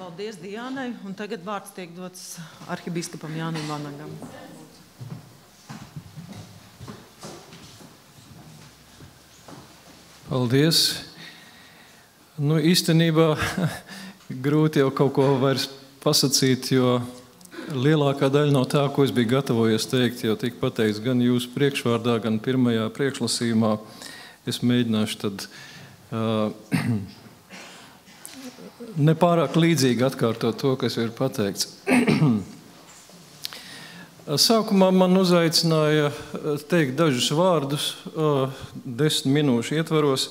Paldies Diānai, un tagad vārds tiek dots arhibiskupam Jānim Vanagam. Paldies. Īstenībā grūti jau kaut ko vairs pasakīt, jo lielākā daļa no tā, ko es biju gatavojies teikt, jau tika pateikts gan jūsu priekšvārdā, gan pirmajā priekšlasījumā. Es mēģināšu tad nepārāk līdzīgi atkārtot to, kas ir pateikts. Sākumā man uzaicināja teikt dažus vārdus 10 minūšu ietvaros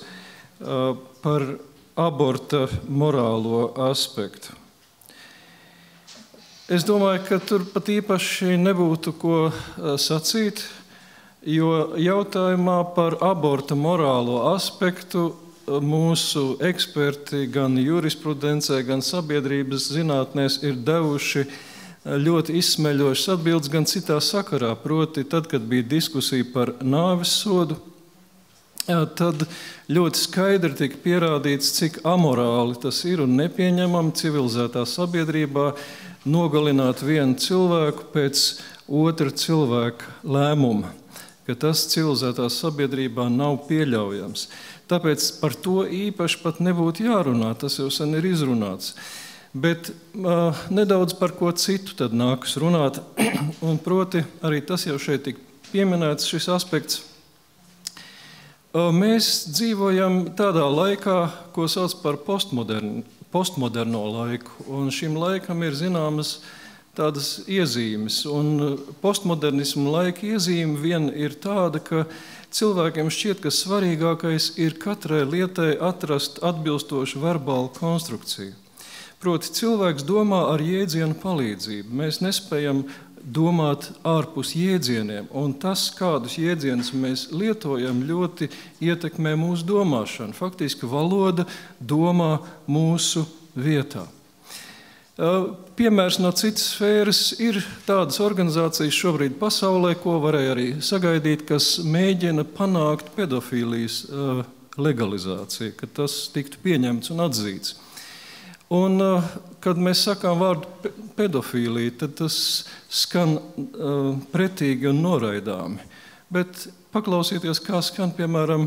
par aborta morālo aspektu. Es domāju, ka tur pat īpaši nebūtu ko sacīt, jo jautājumā par aborta morālo aspektu mūsu eksperti gan jurisprudencē, gan sabiedrības zinātnēs ir devuši ļoti izsmeļošas atbildes gan citā sakarā. Proti, tad, kad bija diskusija par nāves sodu, tad ļoti skaidri tika pierādīts, cik amorāli tas ir un nepieņemami civilizētā sabiedrībā nogalināt vienu cilvēku pēc otra cilvēka lēmuma, ka tas civilizētā sabiedrībā nav pieļaujams. Tāpēc par to īpaši pat nebūtu jārunā, tas jau sen ir izrunāts. Bet nedaudz par ko citu tad nākas runāt, un proti arī tas jau šeit tika pieminēts šis aspekts. Mēs dzīvojam tādā laikā, ko sauc par postmoderno laiku, un šim laikam ir zināmas tādas iezīmes, un postmodernismu laika iezīme vien ir tāda, ka cilvēkiem šķiet, ka svarīgākais ir katrai lietai atrast atbilstošu verbālu konstrukciju. Proti, cilvēks domā ar jēdzienu palīdzību. Mēs nespējam domāt ārpus jēdzieniem, un tas, kādus jēdzienus mēs lietojam, ļoti ietekmē mūsu domāšanu. Faktiski valoda domā mūsu vietā. Piemērs no citas sfēras ir tādas organizācijas šobrīd pasaulē, ko varēja arī sagaidīt, kas mēģina panākt pedofīlijas legalizāciju, ka tas tiktu pieņemts un atzīts. Un, kad mēs sakām vārdu pedofīlija, tad tas skan pretīgi un noraidāmi. Bet paklausieties, kā skan, piemēram,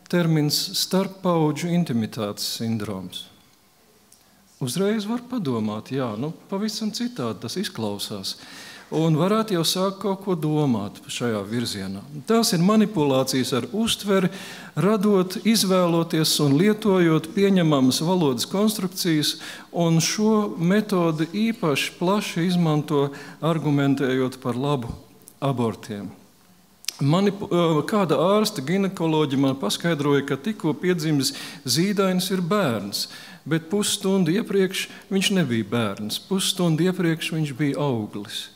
termins starppaudžu intimitātes sindroms. Uzreiz var padomāt, jā, pavisam citādi tas izklausās. Un varētu jau sākt kaut ko domāt šajā virzienā. Tās ir manipulācijas ar uztveri, radot, izvēloties un lietojot pieņemamas valodas konstrukcijas, un šo metodi īpaši plaši izmanto, argumentējot par labu abortiem. Kāda ārsta ginekoloģija man paskaidroja, ka tikko piedzimis zīdainis ir bērns, bet pusstundu iepriekš viņš nebija bērns, pusstundu iepriekš viņš bija auglis.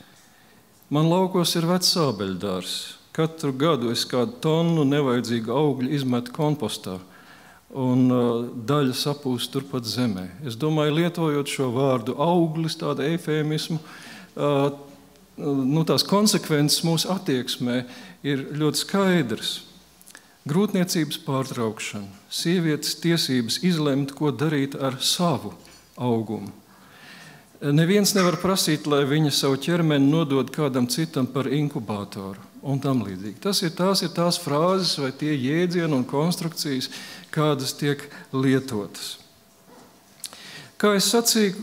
Man laukos ir vecs ābeļdārs. Katru gadu es kādu tonu nevajadzīgu augļu izmetu kompostā, un daļa sapūst turpat zemē. Es domāju, lietojot šo vārdu auglis, tādu eifēmismu, tās konsekvences mūsu attieksmē ir ļoti skaidrs. Grūtniecības pārtraukšana, sievietes tiesības izlemt, ko darīt ar savu augumu. Neviens nevar prasīt, lai viņa savu ķermeni nodod kādam citam par inkubātoru un tam līdzīgi. Tās ir tās frāzes vai tie jēdzieni un konstrukcijas, kādas tiek lietotas. Kā es sacīju,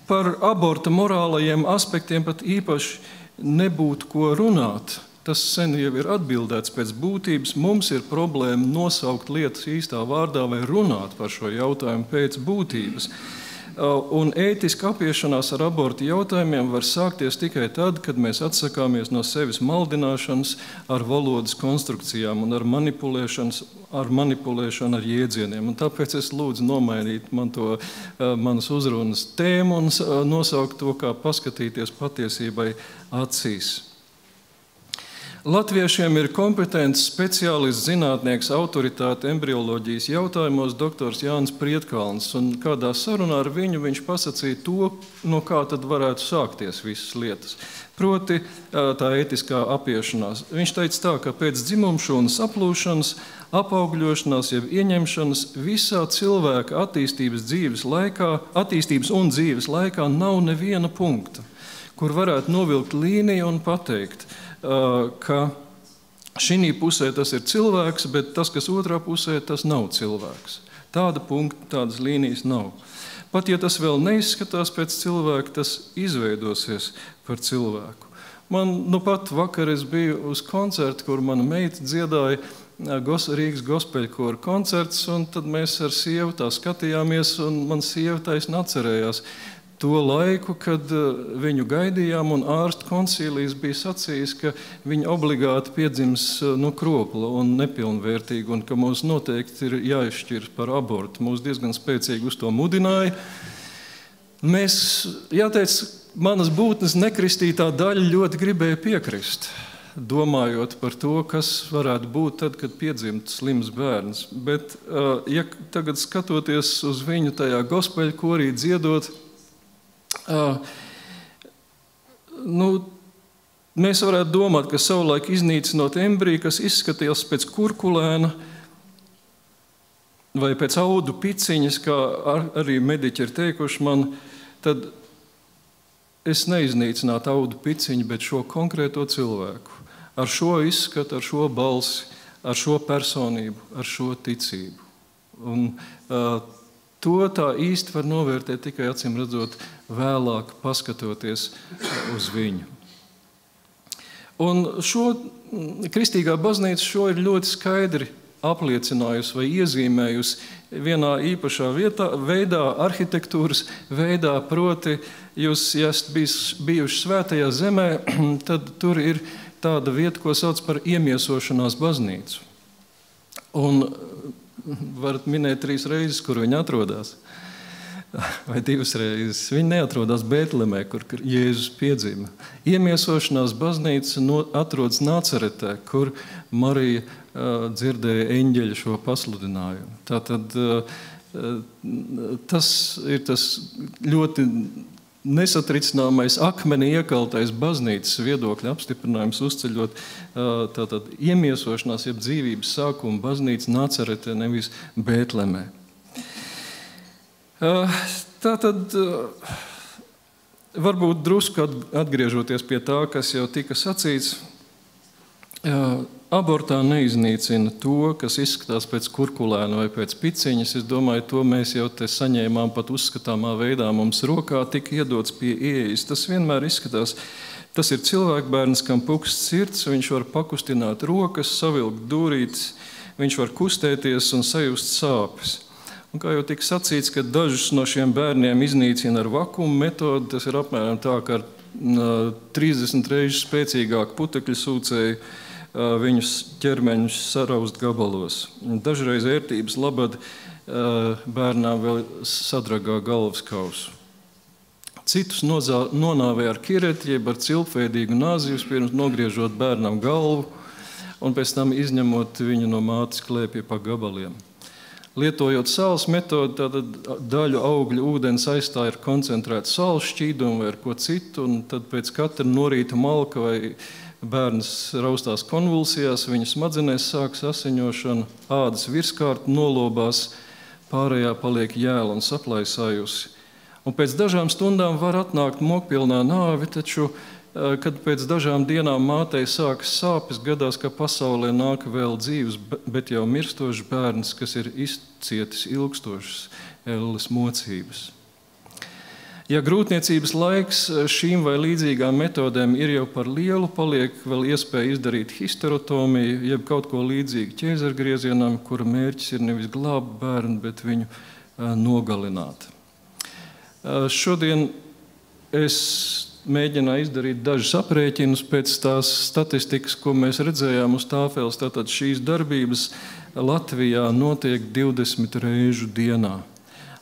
par aborta morālajiem aspektiem pat īpaši nebūtu ko runāt. Tas sen jau ir atbildēts pēc būtības. Mums ir problēma nosaukt lietas īstā vārdā vai runāt par šo jautājumu pēc būtības. Un ētiska apiešanās ar abortu jautājumiem var sākties tikai tad, kad mēs atsakāmies no sevis maldināšanas ar valodas konstrukcijām un ar manipulēšanu ar jēdzieniem. Un tāpēc es lūdzu nomainīt manas uzrunas tēmu un nosaukt to, kā paskatīties patiesībai acīs. Latviešiem ir kompetents speciālists, zinātnieks, autoritāte embrioloģijas jautājumos doktors Jānis Prietkalns, un kādā sarunā ar viņu viņš pasacīja to, no kā tad varētu sākties visas lietas. Proti tā ētiskā apiešanās. Viņš teica tā, ka pēc dzimumšūnas aplūšanas apaugļošanās, jeb ieņemšanas visā cilvēka attīstības un dzīves laikā nav neviena punkta, kur varētu novilkt līniju un pateikt, ka šī pusē tas ir cilvēks, bet tas, kas otrā pusē, tas nav cilvēks. Tāda punkta, tādas līnijas nav. Pat ja tas vēl neizskatās pēc cilvēka, tas izveidosies par cilvēku. Man pat vakar es biju uz koncertu, kur mana meita dziedāja Rīgas gospeļkora koncerts, un tad mēs ar sievu tā skatījāmies, un man sieva taisni atcerējās to laiku, kad viņu gaidījām, un ārstu koncīlijs bija sacījis, ka viņa obligāti piedzims kropla un nepilnvērtīgi, un ka mums noteikti ir jāizšķir par abortu. Mūs diezgan spēcīgi uz to mudināja. Mēs, jāteic, manas būtnes nekristītā daļa ļoti gribēja piekrist, domājot par to, kas varētu būt tad, kad piedzimtu slims bērns. Bet, ja tagad skatoties uz viņu tajā gospeļkorī dziedot, mēs varētu domāt, ka savulaik iznīcinot embriju, kas izskatījās pēc kurkulēna vai pēc audu piciņas, kā arī mediķi ir teikuši man, tad es neiznīcinātu audu piciņu, bet šo konkrēto cilvēku. Ar šo izskatu, ar šo balsi, ar šo personību, ar šo ticību. Un to tā īsti var novērtēt tikai acīm redzot vēlāk, paskatoties uz viņu. Un šo kristīgā baznīca šo ir ļoti skaidri apliecinājusi vai iezīmējusi vienā īpašā veidā, arhitektūras veidā, proti jūs, ja esat bijuši svētajā zemē, tad tur ir tāda vieta, ko sauc par iemiesošanās baznīcu. Un varat minēt 3 reizes, kur viņi atrodas, vai 2 reizes. Viņi neatrodas Bētlemē, kur Jēzus piedzima. Iemiesošanās baznīca atrodas Nacaretē, kur Marija dzirdēja eņģeļa šo pasludinājumu. Tātad tas ir tas ļoti nesatricināmais akmenī iekaltais baznīcas viedokļa apstiprinājums, uzceļot tātad iemiesošanās, jeb dzīvības sākumu baznīca Nacaretē, nevis Bētlemē. Tātad varbūt drusku atgriežoties pie tā, kas jau tika sacīts, abortā neiznīcina to, kas izskatās pēc kurkulēna vai pēc piciņas. Es domāju, to mēs jau te saņēmām pat uzskatāmā veidā. Mums rokā tika iedots pie ieejas. Tas vienmēr izskatās, tas ir cilvēkbērns, kam pukst sirds, viņš var pakustināt rokas, savilkt dūrītes, viņš var kustēties un sajust sāpes. Un kā jau tika sacīts, ka dažus no šiem bērniem iznīcina ar vakuuma metodi, tas ir apmēram tā, ka ar 30 reizes spēcīgāku putekļu sūcēju viņus ķermeņus saraust gabalos. Dažreiz ērtības labad bērnām vēl sadragā galvas kausu. Citus nonāvēja ar kireti, jeb ar cilpveidīgu nāzi, pirms nogriežot bērnam galvu un pēc tam izņemot viņu no mātes klēpja pa gabaliem. Lietojot sāls metodi, tātad daļu augļu ūdens aizstāja ar koncentrētu sāls šķīdumu vai ar ko citu, un tad pēc katra norīta malka vai bērns raustās konvulsijās, viņa smadzenēs sākas asiņošana, ādas virskārta nolobās, pārējā paliek jēla un saplaisājusi. Un pēc dažām stundām var atnākt mokpilnā nāve, taču, kad pēc dažām dienām mātei sākas sāpes, gadās, ka pasaulē nāk vēl dzīvs, bet jau mirstošs bērns, kas ir izcietis ilgstošas elles mocības. Ja grūtniecības laiks šīm vai līdzīgām metodēm ir jau par lielu, paliek vēl iespēja izdarīt histerotomiju, jeb kaut ko līdzīgu ķēzargriezienam, kura mērķis ir nevis glābt bērnu, bet viņu nogalināt. Šodien es mēģināju izdarīt dažus aprēķinus pēc tās statistikas, ko mēs redzējām uz tāfeles. Tātad šīs darbības Latvijā notiek 20 reižu dienā,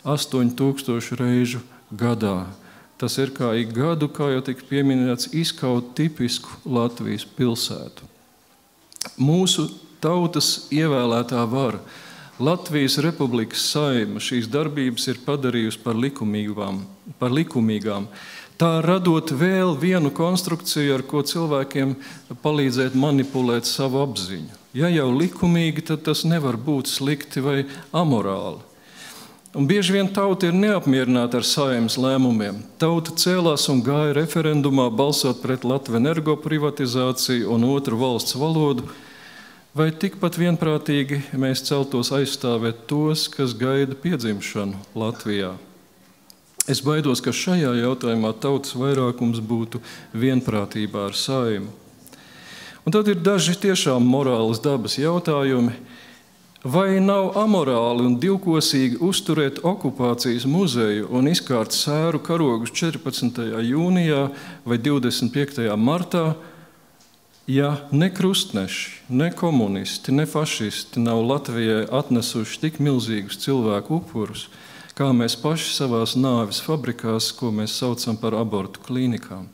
8000 reižu gadā. Tas ir kā ik gadu, kā jau tika pieminēts, izkaut tipisku Latvijas pilsētu. Mūsu tautas ievēlētā vara, Latvijas Republikas Saeima, šīs darbības ir padarījusi par likumīgām. Tā radot vēl vienu konstrukciju, ar ko cilvēkiem palīdzēt manipulēt savu apziņu. Ja jau likumīgi, tad tas nevar būt slikti vai amorāli. Un bieži vien tauta ir neapmierināta ar Saeimas lēmumiem. Tauta cēlās un gāja referendumā balsot pret Latvenergo privatizāciju un otru valsts valodu, vai tikpat vienprātīgi mēs celtos aizstāvēt tos, kas gaida piedzimšanu Latvijā. Es baidos, ka šajā jautājumā tautas vairākums būtu vienprātībā ar Saeimu. Un tad ir daži tiešām morālas dabas jautājumi. Vai nav amorāli un divkosīgi uzturēt okupācijas muzeju un izkārt sēru karogus 14. jūnijā vai 25. martā, ja ne krustneši, ne komunisti, ne fašisti nav Latvijai atnesuši tik milzīgus cilvēku upurus, kā mēs paši savās nāves fabrikās, ko mēs saucam par abortu klīnikām?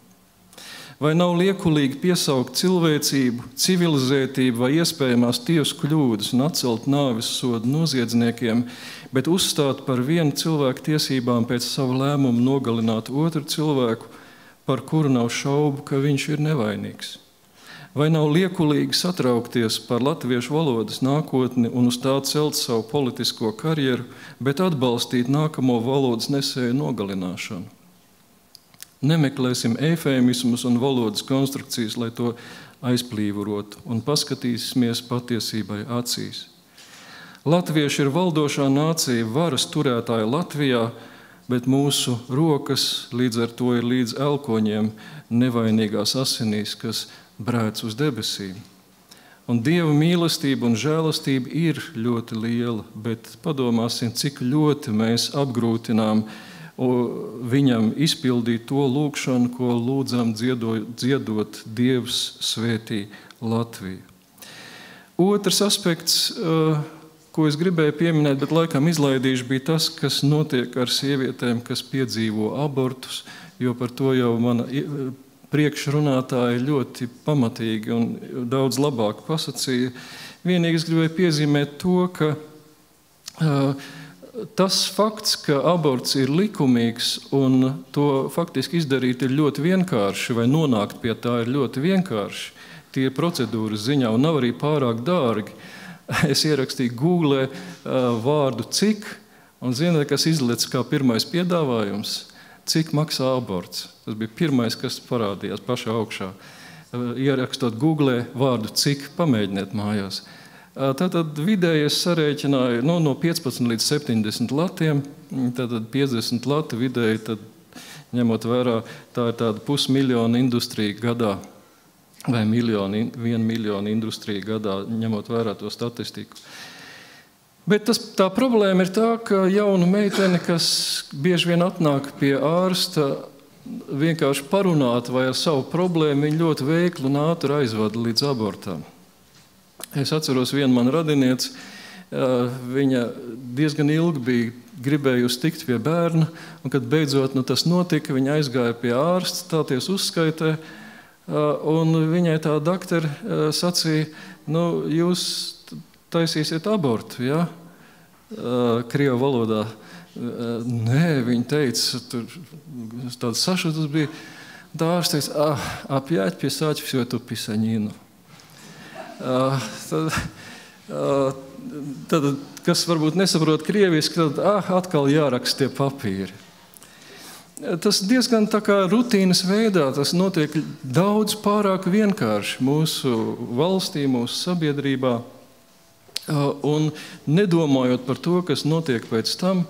Vai nav liekulīgi piesaukt cilvēcību, civilizētību vai iespējamās tiesu kļūdas un atcelt nāves sodu noziedzniekiem, bet uzstāt par vienu cilvēku tiesībām pēc savu lēmumu nogalināt otru cilvēku, par kuru nav šaubu, ka viņš ir nevainīgs? Vai nav liekulīgi satraukties par latviešu valodas nākotni un uz tā celt savu politisko karjeru, bet atbalstīt nākamo valodas nesēju nogalināšanu? Nemeklēsim eifēmismus un valodas konstrukcijas, lai to aizplīvurotu, un paskatīsimies patiesībai acīs. Latvieši ir valdošā nācija, varas turētāja Latvijā, bet mūsu rokas līdz ar to ir līdz elkoņiem nevainīgās asinīs, kas brēc uz debesīm. Un Dieva mīlestība un žēlastība ir ļoti liela, bet padomāsim, cik ļoti mēs apgrūtinām viņam izpildīt to lūgšanu, ko lūdzam dziedot Dievs svētī Latviju. Otrs aspekts, ko es gribēju pieminēt, bet laikam izlaidīšu, bija tas, kas notiek ar sievietēm, kas piedzīvo abortus, jo par to jau mana priekšrunātāja ļoti pamatīgi un daudz labāk pasacīja. Vienīgi es gribēju piezīmēt to, ka tas fakts, ka aborts ir likumīgs un to faktiski izdarīt ir ļoti vienkārši, vai nonākt pie tā ir ļoti vienkārši, tie procedūras ziņā un nav arī pārāk dārgi. Es ierakstīju Google vārdu cik, un ziniet, kas izlec kā pirmais piedāvājums, cik maksā aborts. Tas bija pirmais, kas parādījās pašā augšā. Ierakstot Google vārdu cik, pamēģiniet mājās. Tātad vidēji es sarēķināju no 15 līdz 70 latiem, tātad 50 lati vidēji, tad ņemot vērā, tā ir tāda 500 000 industrija gadā, vai 1 miljonu industrija gadā, ņemot vērā to statistiku. Bet tā problēma ir tā, ka jauna meitene, kas bieži vien atnāk pie ārsta, vienkārši parunāt vai ar savu problēmu, viņa ļoti veikli un ātri aizvada līdz abortam. Es atceros vienu manu radinieci, viņa diezgan ilgi bija gribējusi tikt pie bērna, un kad beidzot tas notika, viņa aizgāja pie ārsta, stāties uzskaitē, un viņai tā doktora sacīja, jūs taisīsiet abortu, ja? Krievu valodā. Nē, viņa teica, tur tāds sašutas bija, tā ārsts teica, опять писать всю эту писанину. Tad, kas varbūt nesaprot krieviski, tad atkal jāraksta tie papīri. Tas diezgan tā kā rutīnas veidā, tas notiek daudz pārāk vienkārši mūsu valstī, mūsu sabiedrībā, un nedomājot par to, kas notiek pēc tam,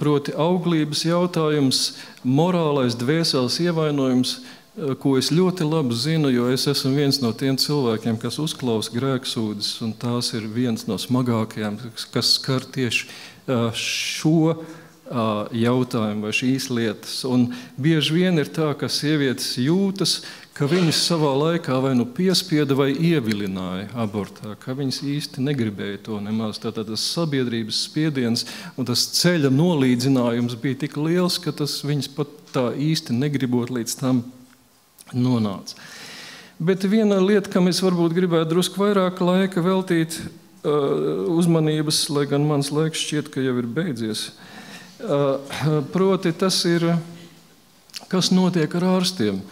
proti auglības jautājums, morālais dvēseles ievainojums, ko es ļoti labi zinu, jo es esmu viens no tiem cilvēkiem, kas uzklausa grēksūdzes, un tās ir viens no smagākajām, kas skar tieši šo jautājumu vai šīs lietas. Un bieži vien ir tā, ka sievietes jūtas, ka viņas savā laikā vai piespieda vai ievilināja abortā, ka viņas īsti negribēja to nemaz. Tātad tas sabiedrības spiediens un tas ceļa nolīdzinājums bija tik liels, ka tas viņas pat tā īsti negribot līdz tam nonāca. Bet viena lieta, kam es varbūt gribētu drusku vairāk laika veltīt uzmanības, lai gan mans laiks šķiet, ka jau ir beidzies. Proti tas ir, kas notiek ar ārstiem.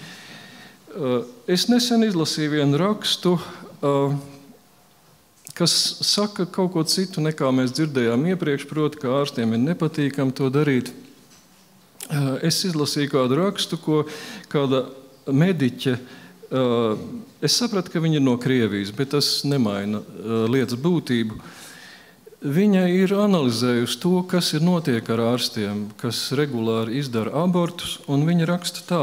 Es nesen izlasīju vienu rakstu, kas saka kaut ko citu, nekā mēs dzirdējām iepriekš, proti, ka ārstiem ir nepatīkami to darīt. Es izlasīju kādu rakstu, ko kāda mediķe, es sapratu, ka viņa ir no Krievijas, bet tas nemaina lietas būtību. Viņa ir analizējusi to, kas ir notiek ar ārstiem, kas regulāri izdara abortus, un viņa raksta tā.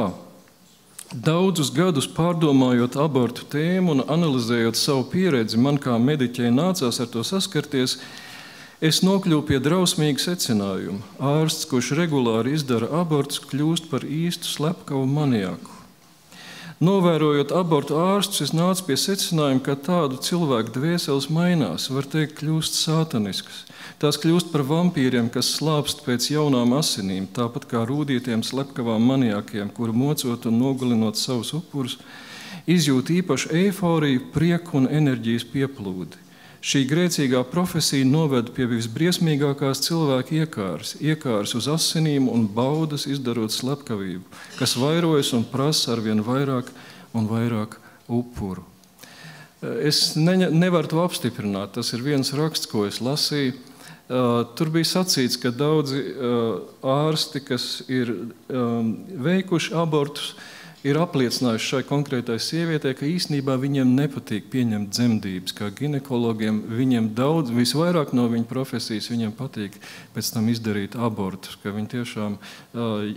Daudzus gadus pārdomājot abortu tēmu un analizējot savu pieredzi, man kā mediķei nācās ar to saskarties, es nokļuvu pie drausmīga secinājuma. Ārsts, kurš regulāri izdara abortus, kļūst par īstu slepkavu maniaku. Novērojot abortu ārstus, es nācu pie secinājuma, ka tādu cilvēku dvēseles mainās, var teikt, kļūst sātaniskas. Tās kļūst par vampīriem, kas slāpst pēc jaunām asinīm, tāpat kā rūdītiem slepkavām maniakiem, kuri mocot un nogalinot savus upurus, izjūt īpašu eiforiju, prieku un enerģijas pieplūdi. Šī grēcīgā profesija noved pie visbriesmīgākās cilvēka iekāres uz asinīm un baudas izdarot slepkavību, kas vairojas un prasa arvien vairāk un vairāk upuru. Es nevaru to apstiprināt, tas ir viens raksts, ko es lasīju. Tur bija sacīts, ka daudzi ārsti, kas ir veikuši abortus, ir apliecinājuši šai konkrētai sievietei, ka īstenībā viņiem nepatīk pieņemt dzemdības, kā ginekologiem. Viņiem visvairāk no viņa profesijas viņiem patīk pēc tam izdarīt abortus, ka viņi tiešām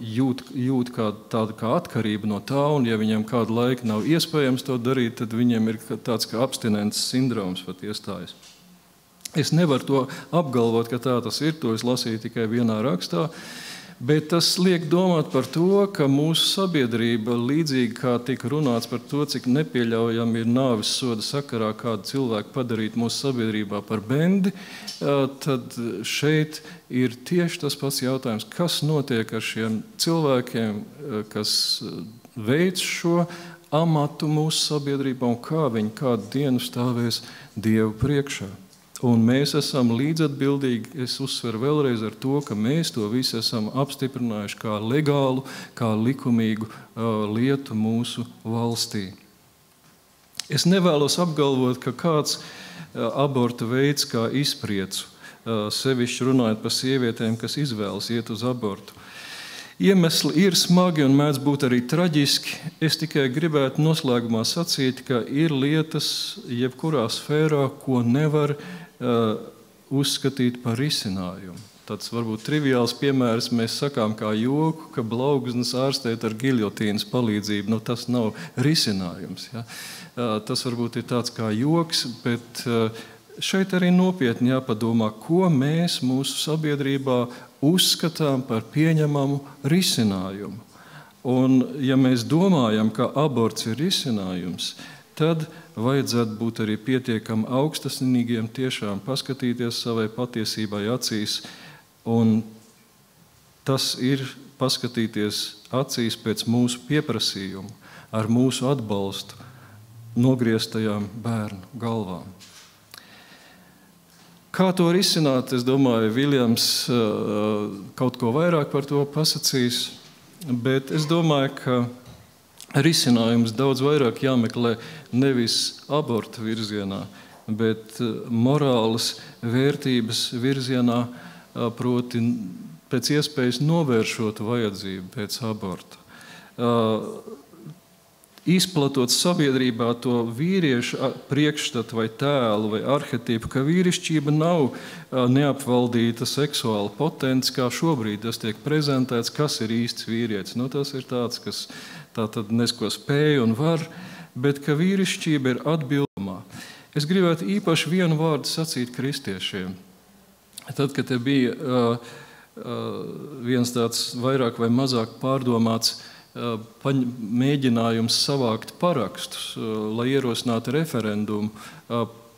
jūt tādu kā atkarību no tā, un ja viņiem kādu laiku nav iespējams to darīt, tad viņiem ir tāds kā abstinences sindroms pat iestājas. Es nevaru to apgalvot, ka tā tas ir, to es lasīju tikai vienā rakstā, bet tas liek domāt par to, ka mūsu sabiedrība, līdzīgi kā tika runāts par to, cik nepieļaujami ir nāves soda sakarā kādu cilvēku padarīt mūsu sabiedrībā par bendi, tad šeit ir tieši tas pats jautājums, kas notiek ar šiem cilvēkiem, kas veic šo amatu mūsu sabiedrībā un kā viņi kādu dienu stāvēs Dievu priekšā. Un mēs esam līdzatbildīgi, es uzsveru vēlreiz ar to, ka mēs to visu esam apstiprinājuši kā legālu, kā likumīgu lietu mūsu valstī. Es nevēlos apgalvot, ka kāds aborta veids kā izpriecu, sevišķi runājot par sievietēm, kas izvēlas iet uz abortu. Iemesli ir smagi un mēdz būt arī traģiski. Es tikai gribētu noslēgumā sacīt, ka ir lietas jebkurā sfērā, ko nevar uzskatīt par risinājumu. Tāds varbūt triviāls piemērs, mēs sakām kā joku, ka blaugznes ārstēt ar giljotīnas palīdzību. Tas nav risinājums. Ja? Tas varbūt ir tāds kā joks, bet šeit arī nopietni jāpadomā, ko mēs mūsu sabiedrībā uzskatām par pieņemamu risinājumu. Un ja mēs domājam, ka aborts ir risinājums, tad vajadzētu būt arī pietiekami augstasinīgiem, tiešām paskatīties savai patiesībai acīs, un tas ir paskatīties acīs pēc mūsu pieprasījumu, ar mūsu atbalstu nogrieztajām bērnu galvām. Kā to risināt, es domāju, Viljams kaut ko vairāk par to pasacīs, bet es domāju, ka risinājums daudz vairāk jāmeklē nevis aborta virzienā, bet morālas vērtības virzienā, proti pēc iespējas novēršot vajadzību pēc aborta. Izplatot sabiedrībā to vīriešu priekšstatu vai tēlu vai arhetipu, ka vīrišķība nav neapvaldīta seksuāla potence, kā šobrīd tas tiek prezentēts, kas ir īsts vīrietis. Tas ir tāds, kas tātad nesko spēj un var, bet ka vīrišķība ir atbildamā. Es gribētu īpaši vienu vārdu sacīt kristiešiem. Tad, kad te bija viens tāds vairāk vai mazāk pārdomāts mēģinājums savākt parakstus, lai ierosinātu referendumu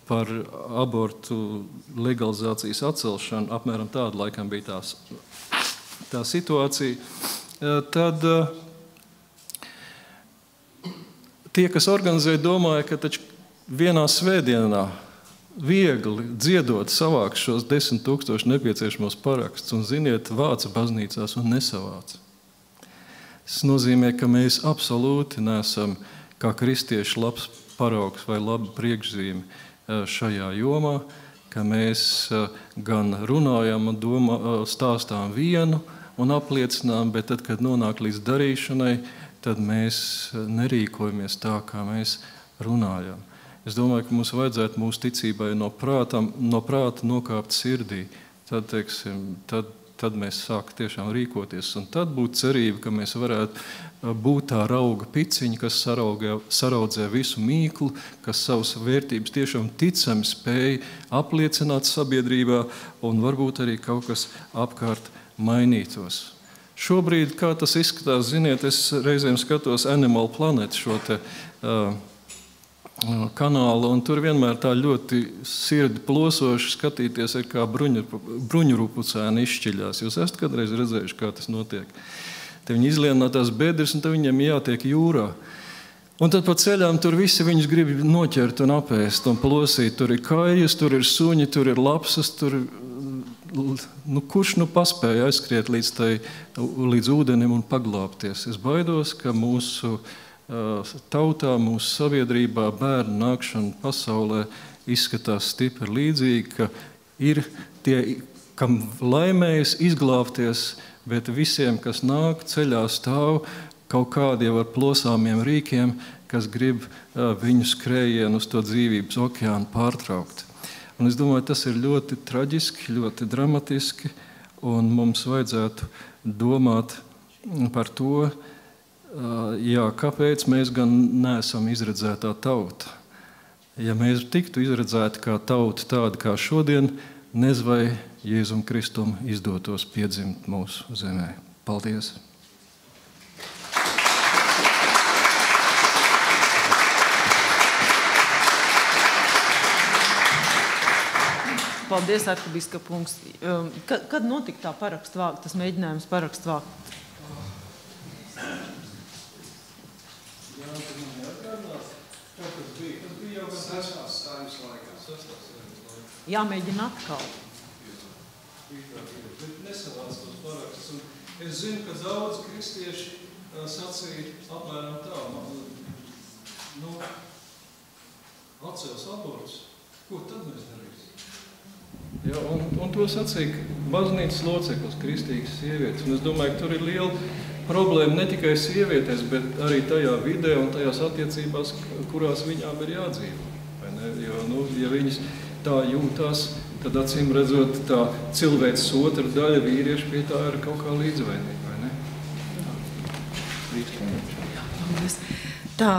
par abortu legalizācijas atcelšanu, apmēram tāda laikam bija tā situācija, tad tie, kas organizēja, domāja, ka taču vienā svētdienā viegli dziedot savāks šos 10 000 nepieciešamos parakstus un, ziniet, vāca baznīcās un nesavāca. Tas nozīmē, ka mēs absolūti neesam kā kristieši labs paraugs vai laba priekšzīme šajā jomā, ka mēs gan runājam un stāstām vienu un apliecinām, bet tad, kad nonāk līdz darīšanai, tad mēs nerīkojamies tā, kā mēs runājam. Es domāju, ka mums vajadzētu mūsu ticībai no prāta nokāpt sirdī. Tad, teiksim, tad mēs sākam tiešām rīkoties. Un tad būtu cerība, ka mēs varētu būt tā rauga piciņa, kas saraudzē visu mīklu, kas savas vērtības tiešām ticami spēj apliecināt sabiedrībā un varbūt arī kaut kas apkārt mainītos. Šobrīd, kā tas izskatās, ziniet, es reizēm skatos Animal Planet šo te kanālu, un tur vienmēr tā ļoti sirdi plosoši skatīties, kā bruņurupucēni izšķiļās. Jūs esat kādreiz redzējuši, kā tas notiek? Te viņi izlien no tās bedres, un tad viņiem jātiek jūrā. Un tad pa ceļām tur visi viņus grib noķert un apēst un plosīt. Tur ir kājas, tur ir suņi, tur ir lapsas, tur ir... kurš paspēja aizskriet līdz ūdenim un paglābties? Es baidos, ka mūsu tautā, mūsu sabiedrībā bērnu nākšana pasaulē izskatās stipri līdzīgi, ka ir tie, kam laimējas izglābties, bet visiem, kas nāk, ceļā stāv kaut kādi jau ar plosāmiem rīkiem, kas grib viņu skrējienu uz to dzīvības okeānu pārtraukt. Un es domāju, tas ir ļoti traģiski, ļoti dramatiski, un mums vajadzētu domāt par to, kāpēc mēs gan neesam izredzētā tauta. Ja mēs tiktu izredzēti kā tauta tāda kā šodien, nez vai Jēzum Kristum izdotos piedzimt mūsu zemē. Paldies! Paldies, arhibīskapa kungs. Kad notika tā parakstu vākt, tas mēģinājums parakstu vākt? Jāmēģina atkal. Es zinu, ka daudz kristieši sacīja apmēram tā, atcels abortus, ko tad mēs darīsim? Ja, un to sacīja baznīcas loceklis, kristīgas sievietes. Un es domāju, ka tur ir liela problēma ne tikai sievietēs, bet arī tajā vidē un tajās attiecībās, kurās viņām ir jādzīvo. Vai ne? Jo, ja viņas tā jūtās, tad acīm redzot tā cilvēces otra daļa vīrieši pie tā ir kaut kā līdzvainīga. Vai ne? Tā.